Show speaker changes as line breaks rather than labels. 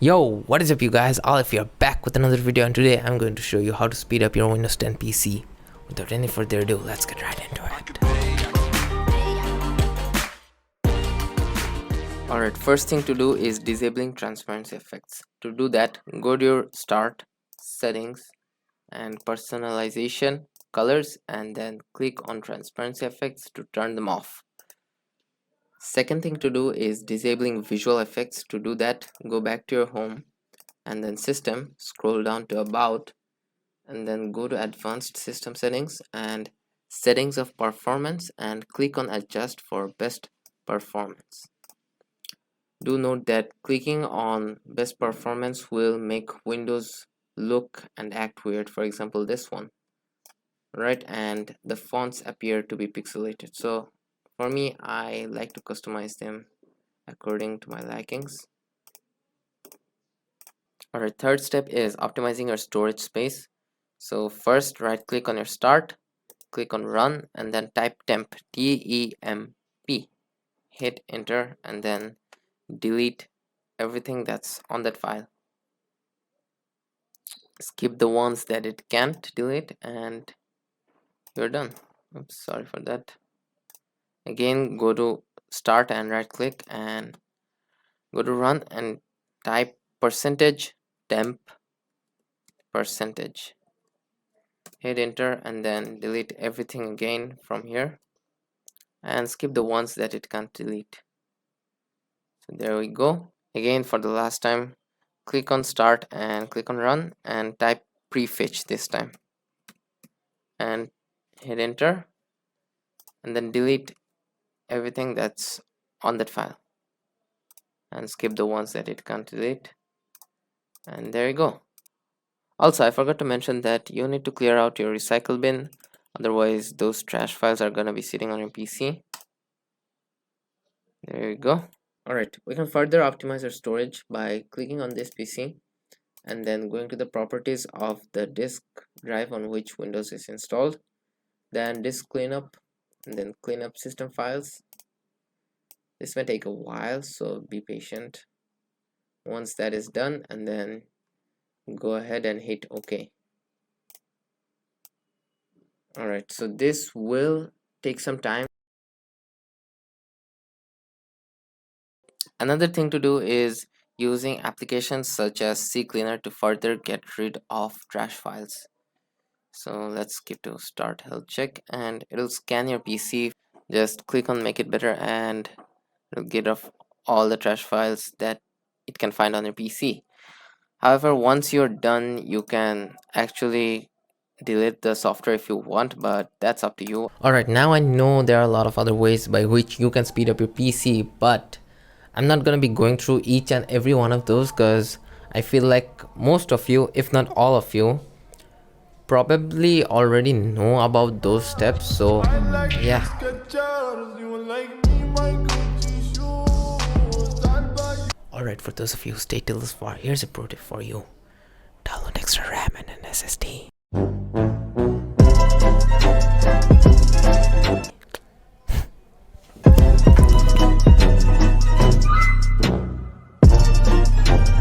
Yo, what is up you guys? Olive here, back with another video, and today I'm going to show you how to speed up your Windows 10 PC. Without any further ado, let's get right into it. Alright, first thing to do is disabling transparency effects. To do that, go to your Start, Settings, and Personalization, Colors, and then click on Transparency Effects to turn them off. Second thing to do is disabling visual effects. To do that, go back to your home and then System, scroll down to About, and then go to Advanced System Settings and Settings of Performance and click on Adjust for Best Performance. Do note that clicking on Best Performance will make Windows look and act weird. For example, this one, right? And the fonts appear to be pixelated. So for me, I like to customize them according to my likings. Alright, third step is optimizing your storage space. So first, right click on your Start, click on Run, and then type temp, T-E-M-P. Hit enter and then delete everything that's on that file. Skip the ones that it can't delete and you're done. Oops, sorry for that. Again, go to Start and right click and go to Run and type %temp %. Hit enter and then delete everything again from here and skip the ones that it can't delete. So there we go. Again, for the last time, click on Start and click on Run and type prefetch this time and hit enter and then delete everything that's on that file and skip the ones that it can't delete, and there you go. Also, I forgot to mention that you need to clear out your recycle bin, otherwise those trash files are gonna be sitting on your PC. There you go. Alright, we can further optimize our storage by clicking on this PC and then going to the properties of the disk drive on which Windows is installed, then disk cleanup, and then clean up system files. This may take a while, so be patient. Once that is done, and then go ahead and hit OK. Alright, so this will take some time. Another thing to do is using applications such as CCleaner to further get rid of trash files. So let's skip to Start Health Check and it'll scan your PC. Just click on Make It Better and it'll get rid of all the trash files that it can find on your PC. However, once you're done, you can actually delete the software if you want, but that's up to you. Alright, now I know there are a lot of other ways by which you can speed up your PC, but I'm not gonna be going through each and every one of those because I feel like most of you, if not all of you, probably already know about those steps. So yeah. Alright, for those of you who stayed till this far, here's a pro tip for you. Download extra RAM and an SSD.